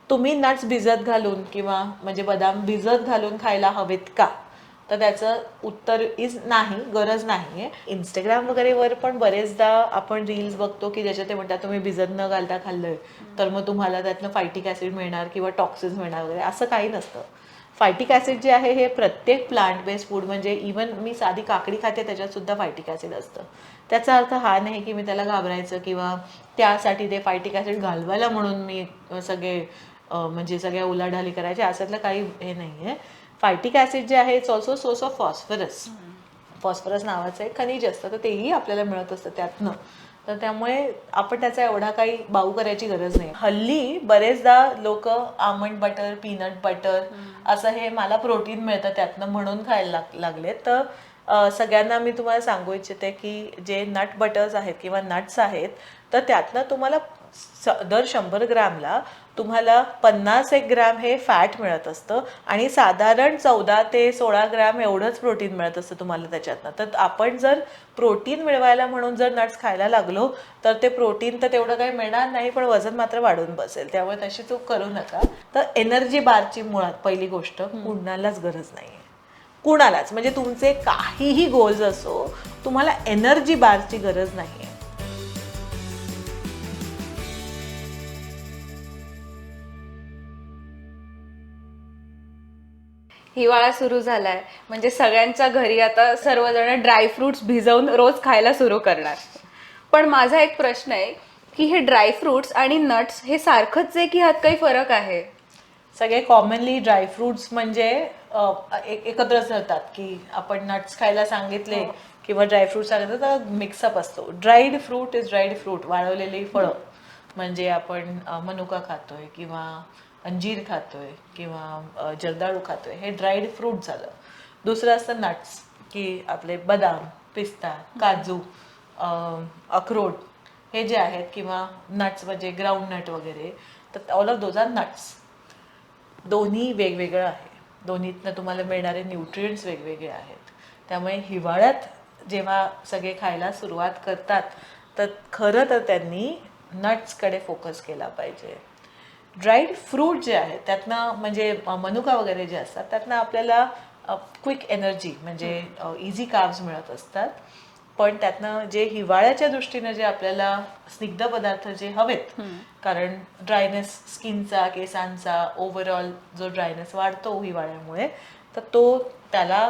तुम्ही नट्स भिजत घालून किंवा म्हणजे बदाम भिजत घालून खायला हवेत का? तर त्याचं उत्तर इज नाही, गरज नाही आहे. इंस्टाग्राम वगैरेवर पण बरेचदा आपण रील्स बघतो की ज्याच्यात ते म्हणतात तुम्ही भिजत न घालता खाल्लंय तर मग तुम्हाला त्यातनं फायटिक ॲसिड मिळणार किंवा टॉक्सिन्स मिळणार वगैरे, असं काही नसतं. फायटिक ॲसिड जे आहे हे प्रत्येक प्लांट बेस्ड फूड, म्हणजे इवन मी साधी काकडी खाते त्याच्यात सुद्धा फायटिक ॲसिड असतं. त्याचा अर्थ हा नाही की मी त्याला घाबरायचं किंवा त्यासाठी ते फायटिक ॲसिड घालवायला म्हणून मी सगळे म्हणजे सगळ्या उलाढाली करायच्या, असातलं काही हे नाही आहे. फायटिक ॲसिड जे आहे it's also source of phosphorus. Phosphorus नावाचं एक खनिज असतं, तर तेही आपल्याला मिळत असतं त्यातनं. तर त्यामुळे आपण त्याचा एवढा काही बाऊ करायची गरज नाही. हल्ली बरेचदा लोक आमंड बटर, पीनट बटर असं हे मला प्रोटीन मिळतं त्यातनं म्हणून खायला लागले. तर सगळ्यांना मी तुम्हाला सांगू इच्छिते की जे नट बटर्स आहेत किंवा नट्स आहेत तर त्यातनं तुम्हाला दर 100 ग्रॅमला तुम्हाला 50 ग्रॅम हे फॅट मिळत असतं आणि साधारण 14 ते 16 ग्रॅम एवढंच प्रोटीन मिळत असतं तुम्हाला त्याच्यातनं. तर आपण जर प्रोटीन मिळवायला म्हणून जर नट्स खायला लागलो तर ते प्रोटीन तर तेवढं काही मिळणार नाही, पण वजन मात्र वाढून बसेल. त्यामुळे तशी चूक करू नका. तर एनर्जी बारची मुळात पहिली गोष्ट कुणालाच गरज नाही आहे, कुणालाच. म्हणजे तुमचे काहीही गोल्स असो, तुम्हाला एनर्जी बारची गरज नाही आहे. हिवाळा सुरू झालाय म्हणजे सगळ्यांच्या घरी आता सर्वजण ड्रायफ्रुट्स भिजवून रोज खायला सुरू करणार. पण माझा एक प्रश्न आहे की हे ड्रायफ्रुट्स आणि नट्स हे सारखंच आहे की ह्यात काही फरक आहे? सगळे कॉमनली ड्रायफ्रुट्स म्हणजे एकत्रच राहतात की आपण नट्स खायला सांगितले किंवा ड्रायफ्रूट सांगितलं तर मिक्सअप असतो. Dried fruit is dried fruit, वाळवलेली फळं. म्हणजे आपण मनुका खातोय किंवा अंजीर खातोय किंवा जर्दाळू खातोय, हे ड्राईड फ्रूट झालं. दुसरं असतं नट्स, की आपले बदाम, पिस्ता, काजू, अक्रोड हे जे आहेत किंवा नट्स म्हणजे ग्राउंड नट वगैरे, तर all of those are nuts. दोन्ही वेगवेगळं आहे, दोन्हीतनं तुम्हाला मिळणारे न्यूट्रिएंट्स वेगवेगळे आहेत. त्यामुळे हिवाळ्यात जेव्हा सगळे खायला सुरुवात करतात तर खरं तर त्यांनी नट्सकडे फोकस केला पाहिजे. ड्राईड फ्रूट जे आहे त्यातनं म्हणजे मनुका वगैरे जे असतात त्यातनं आपल्याला क्विक एनर्जी म्हणजे इझी कार्ब्स मिळत असतात. पण त्यातनं जे हिवाळ्याच्या दृष्टीनं जे आपल्याला स्निग्ध पदार्थ जे हवेत, कारण ड्रायनेस स्किनचा, केसांचा ओव्हरऑल जो ड्रायनेस वाढतो हिवाळ्यामुळे, तर तो त्याला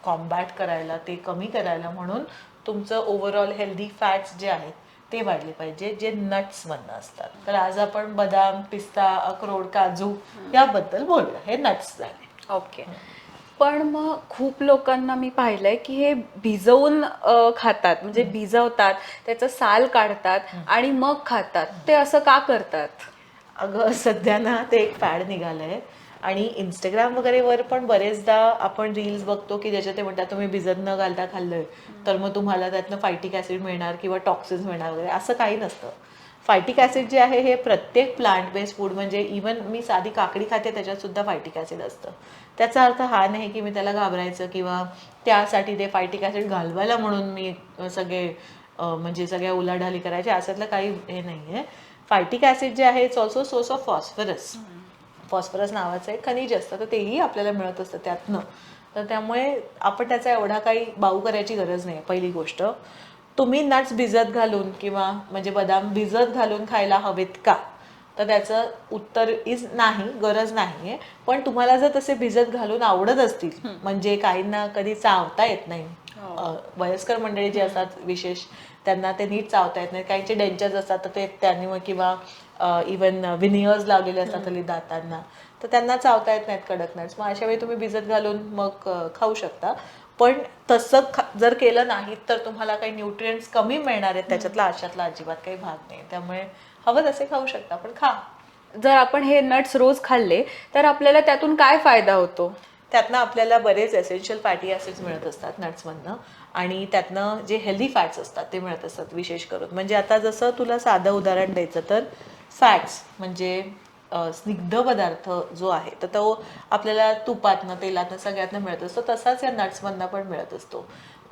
कॉम्बॅट करायला, ते कमी करायला म्हणून तुमचं ओव्हरऑल हेल्दी फॅट्स जे आहेत ते वाढले पाहिजे, जे नट्समधनं असतात. तर आज आपण बदाम, पिस्ता, अक्रोड, काजू याबद्दल बोलूया. हे नट्स झाले. ओके. पण मग खूप लोकांना मी पाहिलंय की हे भिजवून खातात, म्हणजे भिजवतात, त्याचं साल काढतात आणि मग खातात. ते असं का करतात? अगं सध्या ना ते एक फॅड निघालंय आणि इंस्टाग्राम वगैरेवर पण बरेचदा आपण रील्स बघतो की ज्याच्यात ते म्हणतात तुम्ही भिजत न घालता खाल्लंय तर मग तुम्हाला त्यातनं फायटिक ॲसिड मिळणार किंवा टॉक्सिन्स मिळणार वगैरे, असं काही नसतं. फायटिक ॲसिड जे आहे हे प्रत्येक प्लांट बेस्ड फूड, म्हणजे इवन मी साधी काकडी खाते त्याच्यात सुद्धा फायटिक ॲसिड असतं. त्याचा अर्थ हा नाही की मी त्याला घाबरायचं किंवा त्यासाठी ते फायटिक ॲसिड घालवायला म्हणून मी सगळे म्हणजे सगळ्या उलाढाली करायच्या, असातलं काही हे नाही आहे. फायटिक ॲसिड जे आहे it's also source of phosphorus. Phosphorus नावाचं एक खनिज असतं, तर तेही आपल्याला मिळत असतं त्यातनं. तर त्यामुळे आपण त्याचा एवढा काही बाऊ करायची गरज नाही. पहिली गोष्ट, तुम्ही नट्स भिजत घालून किंवा म्हणजे बदाम भिजत घालून खायला हवेत का? तर त्याचं उत्तर इज नाही, गरज नाही आहे. पण तुम्हाला जर तसे भिजत घालून आवडत असतील, म्हणजे काहींना कधी चावता येत नाही, वयस्कर मंडळी जे असतात विशेष, त्यांना ते नीट चावता येत नाही, काहींचे डेंचर्स असतात तर ते त्यांनी किंवा इवन विनियर्स लावलेले असतात हल्ली दातांना, तर त्यांना चावता येत नाहीत कडक नट्स, मग अशा वेळी तुम्ही भिजत घालून मग खाऊ शकता. पण तसं जर केलं नाही तर तुम्हाला काही न्यूट्रिएंट्स कमी मिळणार आहेत त्याच्यातला, अशातला अजिबात काही भाग नाही. त्यामुळे हवं तसे खाऊ शकता, पण खा. जर आपण हे नट्स रोज खाल्ले तर आपल्याला त्यातून काय फायदा होतो? त्यातनं आपल्याला बरेच एसेन्शियल फॅटी ॲसिड्स मिळत असतात नट्समधनं, आणि त्यातनं जे हेल्दी फॅट्स असतात ते मिळत असतात विशेष करून. म्हणजे आता जसं तुला साधं उदाहरण द्यायचं तर फॅट्स म्हणजे स्निग्ध पदार्थ जो आहे तर तो आपल्याला तुपातनं, तेलातनं, सगळ्यातनं मिळत असतो, तसाच या नट्समधनं पण मिळत असतो.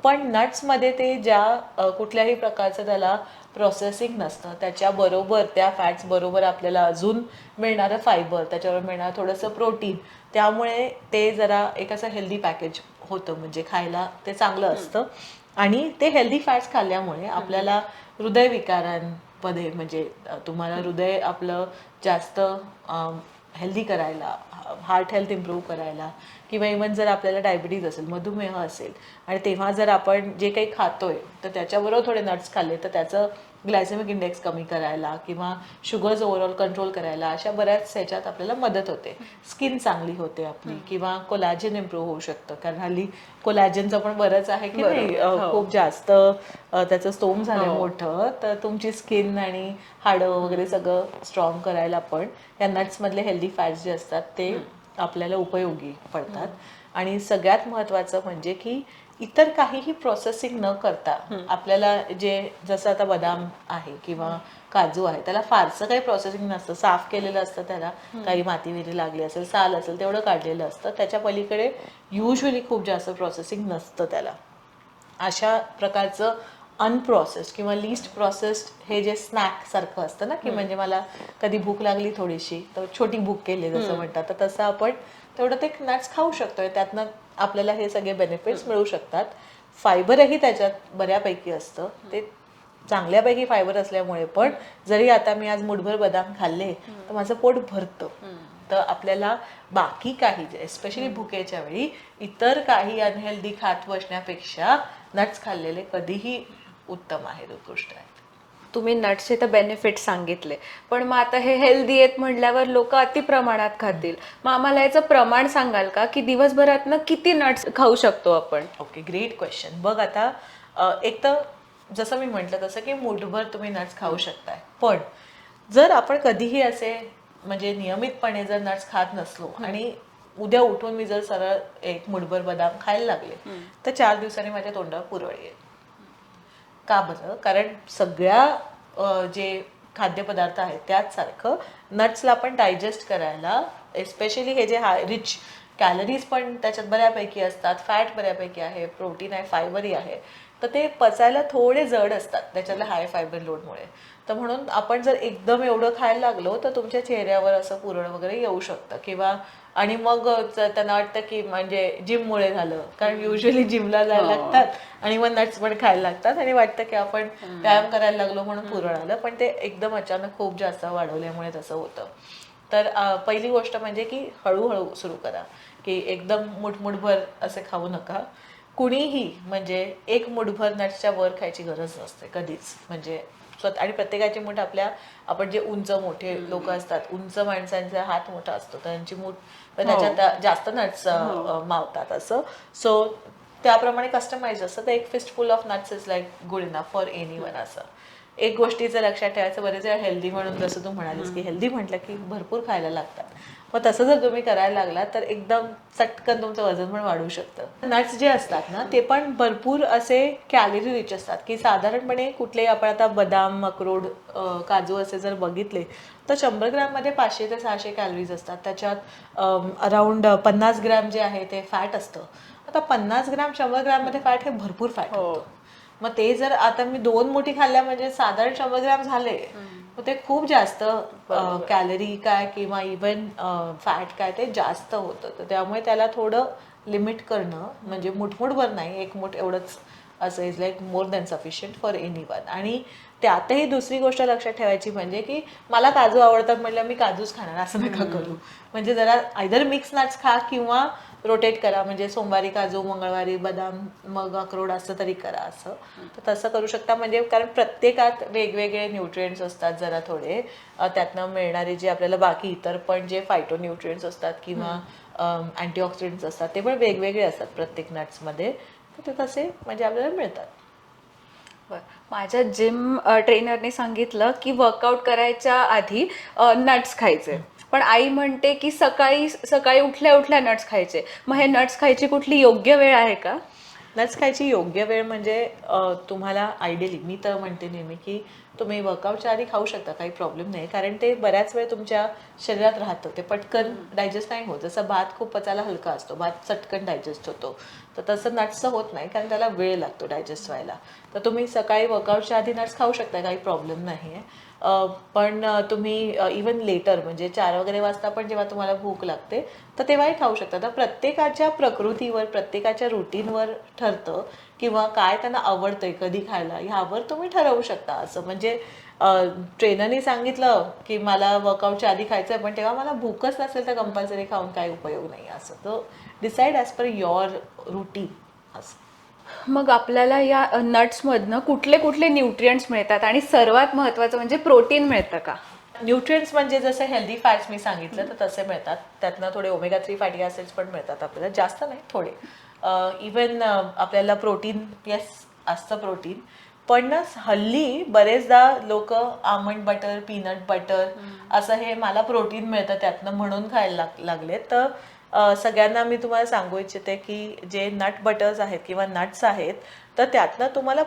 पण नट्समध्ये ते ज्या कुठल्याही प्रकारचं त्याला प्रोसेसिंग नसतं, त्याच्याबरोबर त्या फॅट्स बरोबर आपल्याला अजून मिळणारं फायबर, त्याच्यावर मिळणारं थोडंसं प्रोटीन, त्यामुळे ते जरा एक असं हेल्दी पॅकेज होतं, म्हणजे खायला ते चांगलं असतं. आणि ते हेल्दी फॅट्स खाल्ल्यामुळे आपल्याला हृदयविकारांमध्ये म्हणजे तुम्हाला हृदय आपलं जास्त हेल्दी करायला, हार्ट हेल्थ इम्प्रूव्ह करायला, किंवा इव्हन जर आपल्याला डायबिटीज असेल, मधुमेह असेल, आणि तेव्हा जर आपण जे काही खातोय तर त्याच्याबरोबर थोडे नट्स खाल्ले तर त्याचं ग्लायसेमिक इंडेक्स कमी करायला किंवा शुगर्स ओव्हरऑल कंट्रोल करायला, अशा बऱ्याच ह्याच्यात आपल्याला मदत होते. स्किन चांगली होते आपली, किंवा कोलॅजन इम्प्रूव्ह होऊ शकतं, कारण हल्ली कोलॅजनचं पण बरंच आहे की नाही, खूप जास्त त्याचं स्तोम झालंय मोठं, तर तुमची स्किन आणि हाडं वगैरे सगळं स्ट्रॉंग करायला पण या नट्समधले हेल्दी फॅट्स जे असतात ते आपल्याला उपयोगी पडतात. आणि सगळ्यात महत्त्वाचं म्हणजे की इतर काहीही प्रोसेसिंग न करता आपल्याला जे, जसं आता बदाम आहे किंवा काजू आहे, त्याला फारसं काही प्रोसेसिंग नसतं, साफ केलेलं असतं, त्याला काही माती विरी लागली असेल, साल असेल, तेवढं काढलेलं असतं, त्याच्या पलीकडे युजली खूप जास्त प्रोसेसिंग नसतं त्याला. अशा प्रकारचं अनप्रोसेस्ड किंवा लिस्ट प्रोसेस्ड हे जे स्नॅक सारखं असतं ना, की म्हणजे मला कधी भूक लागली थोडीशी तर छोटी भूक केली जसं म्हणतात, तर तसं आपण तेवढं ते नट्स खाऊ शकतोय, त्यातनं आपल्याला हे सगळे बेनिफिट्स मिळू शकतात. फायबरही त्याच्यात बऱ्यापैकी असतं, ते चांगल्यापैकी फायबर असल्यामुळे पण जरी आता मी आज मुठभर बदाम खाल्ले तर माझं पोट भरतं. तर आपल्याला बाकी काही एस्पेशली भुकेच्या वेळी इतर काही अनहेल्दी खात बसण्यापेक्षा नट्स खाल्लेले कधीही उत्तम आहेत, उत्कृष्ट आहेत. तुम्ही नट्सचे तर बेनिफिट सांगितले, पण मग आता हे हेल्दी आहेत म्हटल्यावर लोक अति प्रमाणात खातील, मग आम्हाला याचं प्रमाण सांगाल का, की दिवसभरातनं किती नट्स खाऊ शकतो आपण? Okay, great question. बघ आता एक तर जसं मी म्हटलं तसं की मुठभर तुम्ही नट्स खाऊ शकताय, पण जर आपण कधीही असे म्हणजे नियमितपणे जर नट्स खात नसलो आणि उद्या उठून मी जर सरळ एक मुठभर बदाम खायला लागले तर 4 दिवसांनी माझ्या तोंडावर पुरळ येईल. का बरं? कारण सगळ्या जे खाद्यपदार्थ आहेत त्याच सारखं नट्सला पण डायजेस्ट करायला, एस्पेशली हे जे रिच कॅलरीज पण त्याच्यात बऱ्यापैकी असतात, फॅट बऱ्यापैकी आहे, प्रोटीन आहे, फायबरही आहे, तर ते पचायला थोडे जड असतात त्याच्यातल्या हाय फायबर लोडमुळे. तर म्हणून आपण जर एकदम एवढं खायला लागलो तर तुमच्या चेहऱ्यावर असं पुरळ वगैरे येऊ शकतं, किंवा आणि मग त्यांना वाटतं की म्हणजे जिममुळे झालं, कारण युजली जिमला जायला लागतात आणि मग नट्स पण खायला लागतात आणि वाटतं की आपण व्यायाम करायला लागलो म्हणून पुरळ आलं, पण ते एकदम अचानक खूप जास्त वाढवल्यामुळे तसं होतं. तर पहिली गोष्ट म्हणजे की हळूहळू सुरू करा, की एकदम मुठमुठभर असे खाऊ नका. कुणीही म्हणजे एक मुठभर नट्सच्या वर खायची गरज नसते कधीच, म्हणजे आणि प्रत्येकाची मूठ आपण जे उंच मोठे लोक असतात, उंच माणसांचा हात मोठा असतो, त्यांची मूठ तर त्याच्यात जास्त नट्स मावतात असं. सो त्याप्रमाणे कस्टमाइज असतं, तर एक fistful of nuts is like good enough for anyone असं. एक गोष्टीचं लक्षात ठेवायचं, बरेच वेळा हेल्दी म्हणून जसं तू म्हणालीस की हेल्दी म्हटलं की भरपूर खायला लागतात, मग तसं जर तुम्ही करायला लागला तर एकदम चटकन तुमचं वजन पण वाढू शकतं. नट्स जे असतात ना ते पण भरपूर असे कॅलरी रिच असतात, की साधारणपणे कुठलेही आपण आता बदाम, अक्रोड, काजू असे जर बघितले तर 100 ग्रॅममध्ये 500 ते 600 कॅलरीज असतात. त्याच्यात अराउंड 50 ग्रॅम जे आहे ते फॅट असतं. आता 50 ग्रॅम 100 ग्रॅममध्ये फॅट हे भरपूर फॅट होतं. मग ते जर आता मी 2 मुठी खाल्ल्या म्हणजे साधारण 100 ग्रॅम झाले, मग ते खूप जास्त कॅलरी काय किंवा इव्हन फॅट काय ते जास्त होतं. तर त्यामुळे त्याला थोडं लिमिट करणं, म्हणजे मुठमुठभर नाही, एक मुठ एवढंच असं is like more than sufficient for anyone. आणि त्यातही दुसरी गोष्ट लक्षात ठेवायची म्हणजे की मला काजू आवडतात म्हटलं मी काजूच खाणार असं नका करू. म्हणजे जरा आयदर मिक्स नट्स खा किंवा रोटेट करा, म्हणजे सोमवारी काजू, मंगळवारी बदाम, मग अक्रोड असं तरी करा असं. तर तसं करू शकता, म्हणजे कारण प्रत्येकात वेगवेगळे न्यूट्रिएंट्स असतात जरा थोडे, त्यातनं मिळणारे जे आपल्याला बाकी इतर पण जे फायटो न्यूट्रिएंट्स असतात किंवा अँटीऑक्सिडंट्स असतात ते पण वेगवेगळे असतात प्रत्येक नट्समध्ये, तर ते तसे म्हणजे आपल्याला मिळतात. माझ्या जिम ट्रेनरने सांगितलं की वर्कआउट करायच्या आधी नट्स खायचे, पण आई म्हणते की सकाळी सकाळी उठल्या उठल्या नट्स खायचे. मग हे नट्स खायची कुठली योग्य वेळ आहे का? नट्स खायची योग्य वेळ म्हणजे तुम्हाला आयडियली मी तर म्हणते नेहमी की तुम्ही वर्कआउटच्या आधी खाऊ शकता, काही प्रॉब्लेम नाही, कारण ते बऱ्याच वेळ तुमच्या शरीरात राहतं, ते पटकन डायजेस्ट नाही होत. जसं भात खूप पचायला हलका असतो, भात चटकन डायजेस्ट होतो, तर तसं नट्सचं होत नाही, कारण त्याला वेळ लागतो डायजेस्ट व्हायला. तर तुम्ही सकाळी वर्कआउटच्या आधी नट्स खाऊ शकता, काही प्रॉब्लेम नाही आहे. पण तुम्ही इवन लेटर म्हणजे 4 वगैरे वाजता पण जेव्हा तुम्हाला भूक लागते तर तेव्हाही खाऊ शकता. तर प्रत्येकाच्या प्रकृतीवर, प्रत्येकाच्या रुटीनवर ठरतं, किंवा काय त्यांना आवडतंय कधी खायला ह्यावर तुम्ही ठरवू शकता. असं म्हणजे ट्रेनरने सांगितलं की मला वर्कआउटच्या आधी खायचं आहे, पण तेव्हा मला भूकच नसेल तर कंपल्सरी खाऊन काही उपयोग नाही, असं. तर decide as per your routine असं. मग आपल्याला या नट्समधनं कुठले कुठले न्यूट्रिएंट्स मिळतात आणि सर्वात महत्त्वाचं म्हणजे प्रोटीन मिळतं का? न्यूट्रिएंट्स म्हणजे जसे हेल्दी फॅट्स मी सांगितलं तर तसे मिळतात. त्यातनं थोडे ओमेगा 3 फॅटी ॲसिड्स पण मिळतात आपल्याला, जास्त नाही, थोडे. इवन आपल्याला प्रोटीन, येस, असतं प्रोटीन. पण ना हल्ली बरेचदा लोक आमंड बटर, पीनट बटर असं हे मला प्रोटीन मिळतं त्यातनं म्हणून खायला लागले. तर सगळ्यांना मी तुम्हाला सांगू इच्छिते की जे नट बटर्स आहेत किंवा नट्स आहेत, तर त्यातनं तुम्हाला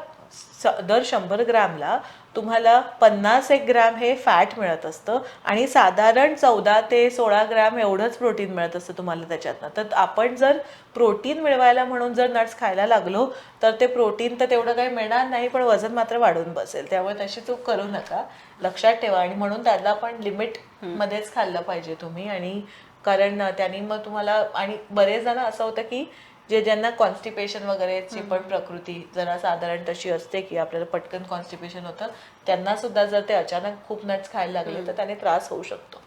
दर 100 ग्रॅमला तुम्हाला 50 ग्रॅम हे फॅट मिळत असतं आणि साधारण 14 ते 16 ग्रॅम एवढंच प्रोटीन मिळत असतं तुम्हाला त्याच्यातनं. तर आपण जर प्रोटीन मिळवायला म्हणून जर नट्स खायला लागलो तर ते प्रोटीन तर तेवढं काही मिळणार नाही, पण वजन मात्र वाढून बसेल. त्यामुळे तशी चूक करू नका, लक्षात ठेवा. आणि म्हणून त्याला पण लिमिटमध्येच खाल्लं पाहिजे तुम्ही. आणि कारण त्यांनी मग तुम्हाला, आणि बरेच जण असं होतं की ज्यांना कॉन्स्टिपेशन वगैरेची पण प्रकृती जरा साधारण तशी असते की आपल्याला पटकन कॉन्स्टिपेशन होतं, त्यांना सुद्धा जर ते अचानक खूप नट्स खायला लागले तर त्याने त्रास होऊ शकतो.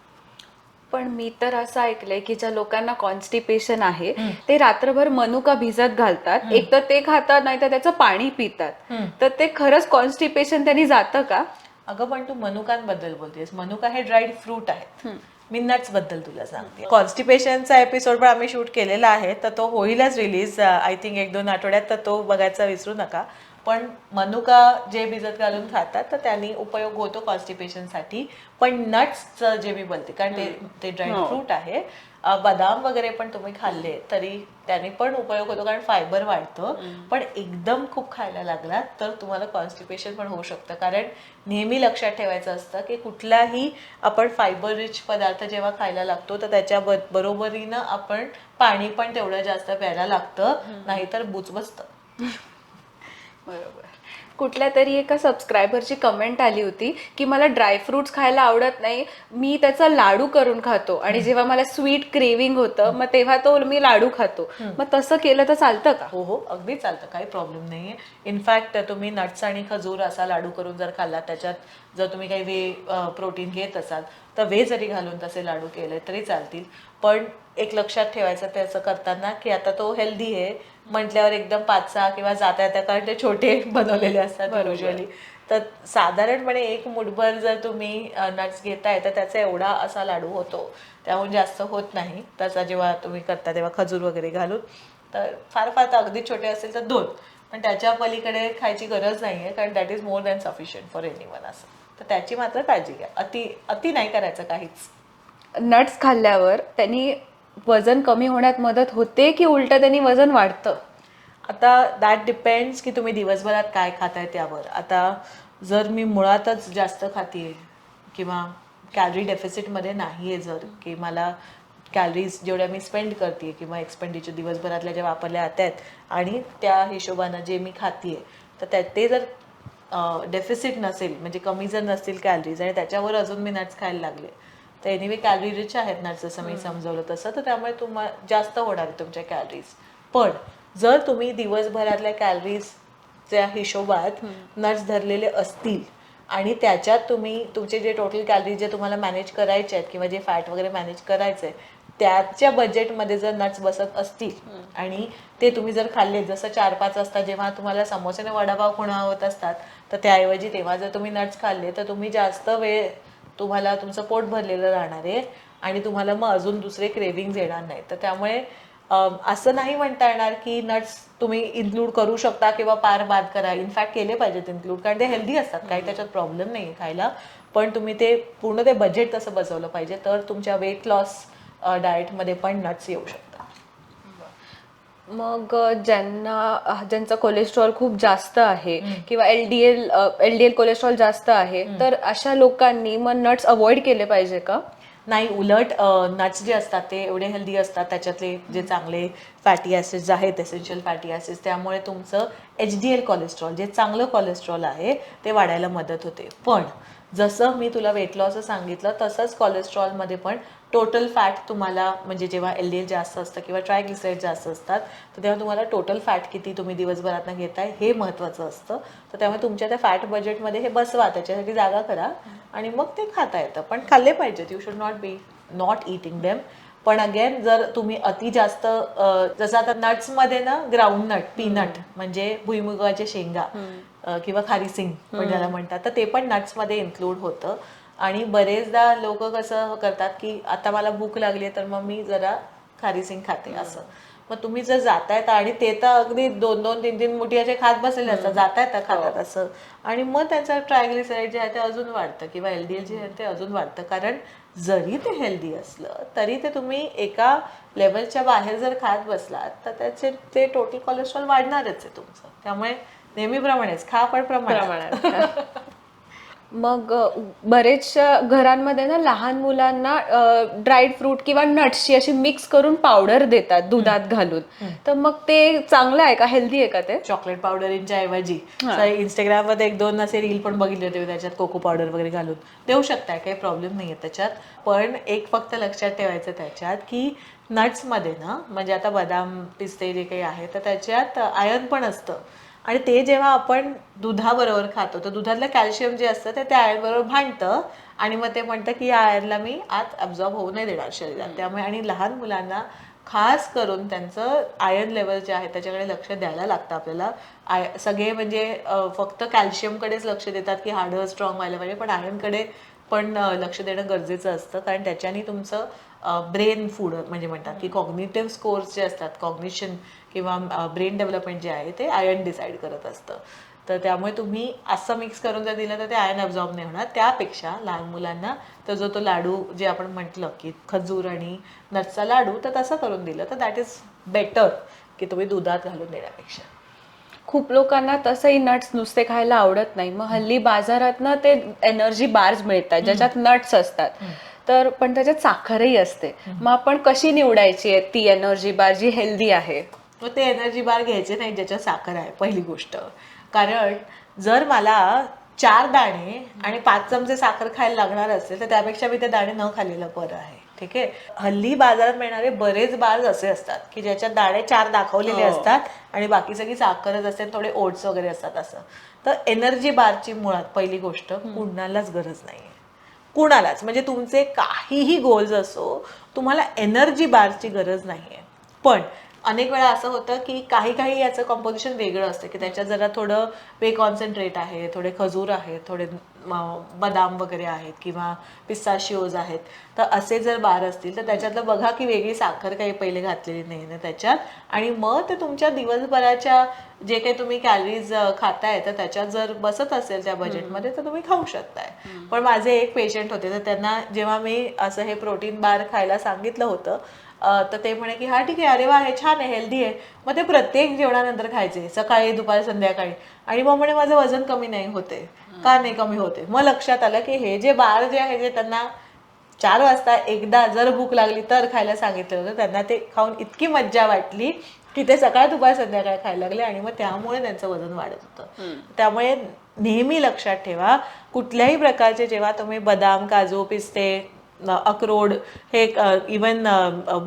पण मी तर असं ऐकलंय की ज्या लोकांना कॉन्स्टिपेशन आहे ते रात्रभर मनुका भिजत घालतात, एक तर ते खातात नाही तर त्याचं पाणी पितात. तर ते खरंच कॉन्स्टिपेशन त्यांनी जातं का? अगं पण तू मनुकांबद्दल बोलतेस, मनुका हे ड्राईड फ्रूट आहेत. मी नट्स बद्दल तुला सांगते. कॉन्स्टिपेशनचा एपिसोड पण आम्ही शूट केलेला आहे, तर तो होईलच रिलीज आय थिंक 1-2 आठवड्यात, तर तो बघायचा विसरू नका. पण मनुका जे भिजत घालून खातात तर त्यांनी उपयोग होतो कॉन्स्टिपेशनसाठी. पण नट्सचं जे मी बोलते, कारण ते ड्राईड फ्रूट आहे, बदाम वगैरे पण तुम्ही खाल्ले तरी त्याने पण उपयोग होतो, कारण फायबर वाढतं. पण एकदम खूप खायला लागलात तर तुम्हाला कॉन्स्टिपेशन पण होऊ शकतं. कारण नेहमी लक्षात ठेवायचं असतं की कुठलाही आपण फायबर रिच पदार्थ जेव्हा खायला लागतो तर त्याच्या बरोबरीनं आपण पाणी पण तेवढं जास्त प्यायला लागतं, नाहीतर बुचबसतं. बरोबर. कुठल्या तरी एका सबस्क्रायबरची कमेंट आली होती की मला ड्रायफ्रुट्स खायला आवडत नाही, मी त्याचा लाडू करून खातो आणि जेव्हा मला स्वीट क्रेविंग होतं मग तेव्हा तो मी लाडू खातो. मग तसं केलं तर चालतं का? हो हो, अगदी चालतं, काही प्रॉब्लेम नाही आहे. इनफॅक्ट तुम्ही नट्स आणि खजूर असा लाडू करून जर खाल्ला, त्याच्यात जर तुम्ही काही प्रोटीन घेत असाल तर जरी घालून तसे लाडू केले तरी चालतील. पण एक लक्षात ठेवायचं त्याचं करताना की आता तो हेल्दी आहे म्हटल्यावर एकदम 5-6 किंवा जाता येतात, कारण ते छोटे बनवलेले असतात युजली. तर साधारणपणे 1 मुठभर जर तुम्ही नट्स घेताय तर त्याचा एवढा असा लाडू होतो, त्याहून जास्त होत नाही त्याचा. जेव्हा तुम्ही करता तेव्हा खजूर वगैरे घालून, तर फार फार तर अगदी छोटे असेल तर 2, पण त्याच्या पलीकडे खायची गरज नाही आहे, कारण that is more than sufficient for anyone असं. तर त्याची मात्र काळजी घ्या, अति नाही करायचं काहीच. नट्स खाल्ल्यावर त्यांनी वजन कमी होण्यात मदत होते की उलटं त्यांनी वजन वाढतं? आता दॅट डिपेंड्स की तुम्ही दिवसभरात काय खाताय त्यावर. आता जर मी मुळातच जास्त खातीये किंवा कॅलरी डेफिसिटमध्ये नाही आहे, जर की मला कॅलरीज जेवढ्या मी स्पेंड करते किंवा एक्सपेंडिचर दिवसभरातल्या ज्या वापरल्या जात आहेत आणि त्या हिशोबानं जे मी खातीये, तर ते जर डेफिसिट नसेल, म्हणजे कमी जर नसतील कॅलरीज आणि त्याच्यावर अजून मी नट्स खायला लागले, तर एनिवे कॅलरी रिच आहेत नट्स जसं मी समजवलं तसं, तर त्यामुळे तुम्हाला जास्त होणार आहे तुमच्या कॅलरीज. पण जर तुम्ही दिवसभरातल्या कॅलरीजच्या हिशोबात नट्स धरलेले असतील आणि त्याच्यात तुम्ही तुमचे जे टोटल कॅलरीज जे तुम्हाला मॅनेज करायचे आहेत किंवा जे फॅट वगैरे मॅनेज करायचं आहे त्याच्या बजेटमध्ये जर नट्स बसत असतील आणि ते तुम्ही जर खाल्ले, जसं 4-5 वाजता जेव्हा तुम्हाला समोसेने वडापाव खुणा होत असतात, तर त्याऐवजी तेव्हा जर तुम्ही नट्स खाल्ले तर तुम्ही जास्त वेळ तुम्हाला तुमचं पोट भरलेलं राहणार आहे आणि तुम्हाला मग अजून दुसरे क्रेविंग्ज येणार नाही. तर त्यामुळे असं नाही म्हणता येणार की नट्स तुम्ही इन्क्लूड करू शकता किंवा पार बाद करा. इनफॅक्ट केले पाहिजेत इन्क्लूड, कारण ते हेल्दी असतात, काही त्याच्यात प्रॉब्लेम नाही आहे खायला. पण तुम्ही ते पूर्ण ते बजेट तसं बसवलं पाहिजे, तर तुमच्या वेट लॉस डाएटमध्ये पण नट्स येऊ शकतात. मग ज्यांचं कोलेस्ट्रॉल खूप जास्त आहे किंवा एलडीएल कोलेस्ट्रॉल जास्त आहे, तर अशा लोकांनी मग नट्स अवॉइड केले पाहिजे का? नाही, उलट नट्स जे असतात ते एवढे हेल्दी असतात, त्याच्यातले जे चांगले फॅटी ॲसिड्स आहेत, एसेन्शियल फॅटी ॲसिड्स, त्यामुळे तुमचं HDL कोलेस्ट्रॉल जे चांगलं कोलेस्ट्रॉल आहे ते वाढायला मदत होते. पण जसं मी तुला वेट लॉस सांगितलं तसंच कोलेस्ट्रॉलमध्ये पण टोटल फॅट तुम्हाला, म्हणजे जेव्हा LDL जास्त असतं किंवा ट्रायग्लिसराईड जास्त असतात, तर तेव्हा तुम्हाला टोटल फॅट किती तुम्ही दिवसभरातनं घेताय हे महत्त्वाचं असतं. तर त्यामुळे तुमच्या त्या फॅट बजेटमध्ये हे बसवा, त्याच्यासाठी जागा करा आणि मग ते खाता येतं. पण खाल्ले पाहिजेत, you should not eating them. पण अगेन जर तुम्ही अति जास्त जसं आता नट्समध्ये ना ग्राउंड नट, पीनट म्हणजे भुईमुगाचे शेंगा किंवा खारीसिंग पण ज्याला म्हणतात, तर ते पण नट्समध्ये इन्क्लूड होतं. आणि बरेचदा लोक कसं करतात की आता मला भूक लागली तर मग मी जरा खारीसिंग खाते असं. मग तुम्ही जर जातायत आणि ते तर अगदी 2-2, 3-3 मुठी असे खात बसलेले असतात, जातायत खातात असं, आणि मग त्याचं ट्रायग्लिसराईड जे आहे ते अजून वाढतं किंवा LDL जे आहे ते अजून वाढतं. कारण जरी ते हेल्दी असलं तरी ते तुम्ही एका लेवलच्या बाहेर जर खात बसलात तर त्याचे ते टोटल कोलेस्ट्रॉल वाढणारच आहे तुमचं. त्यामुळे नेहमीप्रमाणेच खा, पण प्रमाणात. मग बरेचशा घरांमध्ये ना लहान मुलांना ड्राईड फ्रूट किंवा नट्सची अशी मिक्स करून पावडर देतात दुधात घालून, तर मग ते चांगलं आहे का, हेल्दी आहे का ते? चॉकलेट पावडरींच्या ऐवजी इंस्टाग्राममध्ये 1-2 असे रील पण बघितले होते, त्याच्यात कोको पावडर वगैरे घालून देऊ शकताय, काही प्रॉब्लेम नाही आहे त्याच्यात. पण एक फक्त लक्षात ठेवायचं त्याच्यात की नट्समध्ये ना, म्हणजे आता बदाम, पिस्ते जे काही आहे तर त्याच्यात आयर्न पण असतं, आणि ते जेव्हा आपण दुधाबरोबर खातो तर दुधातलं कॅल्शियम जे असतं ते त्या आयर्न बरोबर भांडतं, आणि मग ते म्हणतं की या आयर्नला मी आत ॲब्झॉर्ब होऊ नाही देणार शरीरात. त्यामुळे आणि लहान मुलांना खास करून त्यांचं आयर्न लेवल जे आहे त्याच्याकडे लक्ष द्यायला लागतं आपल्याला. सगळे म्हणजे फक्त कॅल्शियमकडेच लक्ष देतात की हाडं स्ट्रॉंग व्हायला पाहिजे, पण आयर्नकडे पण लक्ष देणं गरजेचं असतं. कारण त्याच्याने तुमचं ब्रेन फूड म्हणजे म्हणतात की कॉग्निटिव्ह स्कोर्स जे असतात, कॉग्निशन किंवा ब्रेन डेव्हलपमेंट जे आहे ते आयर्न डिसाईड करत असतं. तर त्यामुळे तुम्ही असं मिक्स करून जर दिलं तर ते आयर्न अब्झॉर्ब नाही होणार. त्यापेक्षा लहान मुलांना तर जो तो लाडू जे आपण म्हटलं की खजूर आणि नट्सचा लाडू, तर तसं करून दिलं तर दॅट इज बेटर की तुम्ही दुधात घालून देण्यापेक्षा. खूप लोकांना तसंही नट्स नुसते खायला आवडत नाही, मग हल्ली बाजारात ना ते एनर्जी बार्स मिळतात ज्याच्यात नट्स असतात, तर पण त्याच्यात साखरही असते. मग आपण कशी निवडायची आहे ती एनर्जी बार जी हेल्दी आहे? तर ते एनर्जी बार घ्यायचे नाही ज्याच्यात साखर आहे, पहिली गोष्ट. कारण जर मला 4 दाणे आणि 5 चमचे साखर खायला लागणार असेल तर त्यापेक्षा मी ते दाणे न खाल्लेलं बरं आहे. ठीक आहे. हल्ली बाजारात मिळणारे बरेच बार्स असे असतात की ज्याच्यात दाणे 4 दाखवलेले असतात आणि बाकी सगळी साखरच असते, थोडे ओट्स वगैरे असतात असं. तर एनर्जी बारची मुळात पहिली गोष्ट कुणालाच गरज नाही आहे, कुणालाच. म्हणजे तुमचे काहीही गोल्स असो, तुम्हाला एनर्जी बारची गरज नाही आहे. पण अनेक वेळा असं होतं की काही याचं कॉम्पोजिशन वेगळं असतं की त्याच्यात जरा थोडं वे कॉन्सन्ट्रेट आहे, थोडे खजूर आहेत, थोडे बदाम वगैरे आहेत किंवा पिस्ताशिओज आहेत. तर असे जर बार असतील तर त्याच्यातलं बघा की वेगळी साखर काही पहिले घातलेली नाही ना त्याच्यात, आणि मग ते तुमच्या दिवसभराच्या जे काही तुम्ही कॅलरीज खाताय तर त्याच्यात जर बसत असेल त्या बजेटमध्ये तर तुम्ही खाऊ शकताय. पण माझे एक पेशंट होते, तर त्यांना जेव्हा मी असं हे प्रोटीन बार खायला सांगितलं होतं तर ते म्हणे की हा ठीक आहे, अरे वा हे छान आहे, हेल्दी आहे. मग ते प्रत्येक जेवणानंतर खायचे, सकाळी दुपारी संध्याकाळी. आणि मग म्हणे माझं वजन कमी नाही होते. का नाही कमी होते? मग लक्षात आलं की हे जे बार जे आहे जे त्यांना 4 वाजता एकदा जर भूक लागली तर खायला सांगितलं होतं, त्यांना ते खाऊन इतकी मज्जा वाटली की ते सकाळ दुपार संध्याकाळ खायला लागले, आणि मग त्यामुळे त्यांचं वजन वाढत होतं. त्यामुळे नेहमी लक्षात ठेवा, कुठल्याही प्रकारचे जेव्हा तुम्ही बदाम, काजू, पिस्ते, अक्रोड, हे इवन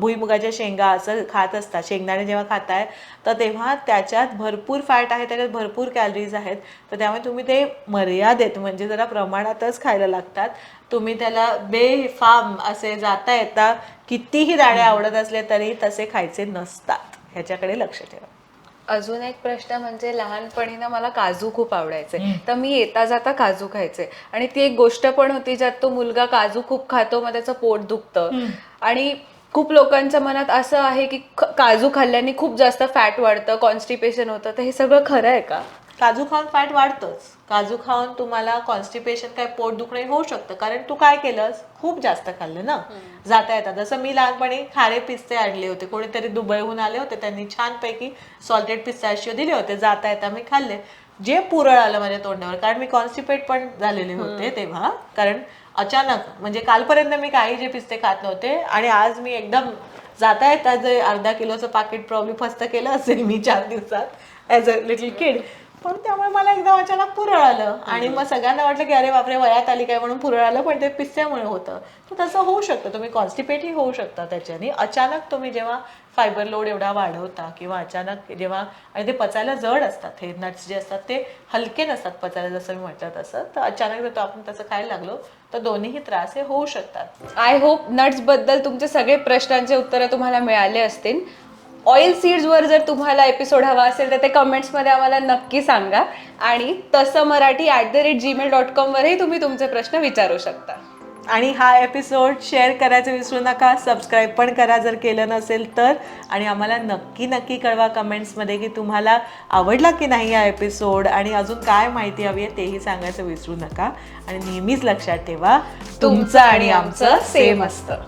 भुईमुगाच्या शेंगा असं खात असतात, शेंगदाणे जेव्हा खाताय तर तेव्हा त्याच्यात भरपूर फॅट आहे, त्याच्यात भरपूर कॅलरीज आहेत. तर त्यामुळे तुम्ही ते मर्यादेत म्हणजे जरा प्रमाणातच खायला लागतात. तुम्ही त्याला बेफाम असे जाता येता कितीही दाणे आवडत असले तरी तसे खायचे नसतात, ह्याच्याकडे लक्ष ठेवा. अजून एक प्रश्न म्हणजे लहानपणी ना मला काजू खूप आवडायचे, तर मी येता जाता काजू खायचे, आणि ती एक गोष्ट पण होती ज्यात तो मुलगा काजू खूप खातो मग त्याचं पोट दुखतं, आणि खूप लोकांच्या मनात असं आहे की काजू खाल्ल्याने खूप जास्त फॅट वाढतं, कॉन्स्टिपेशन होतं, तर हे सगळं खरं आहे का? काजू खाऊन फॅट वाढतंच. काजू खाऊन तुम्हाला कॉन्स्टिपेशन काय पोट दुखणे होऊ शकतं, कारण तू काय केलंस, खूप जास्त खाल्लं ना जाता येतात. जसं मी लहानपणी खारे पिस्ते आणले होते, कोणीतरी दुबईहून आले होते, त्यांनी छानपैकी सॉल्टेड पिस्ताशियो दिले होते, जाता येता मी खाल्ले. जे पुरळ आलं माझ्या तोंडावर, कारण मी कॉन्स्टिपेट पण झालेले होते तेव्हा. कारण अचानक म्हणजे कालपर्यंत मी काही जे पिस्ते खात नव्हते आणि आज मी एकदम जाता येता जे अर्धा किलोचं पाकिट प्रॉब्ली फस्त केलं असेल मी 4 दिवसात ॲज अ लिटल किड. पण त्यामुळे मला एकदम अचानक पुरळ आलं आणि मग सगळ्यांना वाटलं की अरे बापरे वयात आली काय म्हणून पुरळ आलं, पण ते पिस्त्यामुळे होतं. तर तसं होऊ शकतं, तुम्ही कॉन्स्टिपेटही होऊ शकता त्याच्याने. अचानक तुम्ही जेव्हा फायबर लोड एवढा वाढवता किंवा अचानक जेव्हा, आणि ते पचायला जड असतात, हे नट्स जे असतात ते हलके नसतात पचायला, जसं मी म्हटलं तसं. तर अचानक जर आपण तसं खायला लागलो तर दोन्हीही त्रास हे होऊ शकतात. आय होप नट्स बद्दल तुमचे सगळे प्रश्नांचे उत्तरं तुम्हाला मिळाले असतील. ऑइल सीड्सवर जर तुम्हाला एपिसोड हवा असेल तर ते कमेंट्समध्ये आम्हाला नक्की सांगा. आणि तसं मराठी@gmail.com वरही तुम्ही तुमचे प्रश्न विचारू शकता. आणि हा एपिसोड शेअर करायचं विसरू नका, सबस्क्राईब पण करा जर केलं नसेल तर. आणि आम्हाला नक्की नक्की कळवा कमेंट्समध्ये की तुम्हाला आवडला की नाही हा एपिसोड, आणि अजून काय माहिती हवी आहे तेही सांगायचं विसरू नका. आणि नेहमीच लक्षात ठेवा, तुमचं आणि आमचं सेम असतं.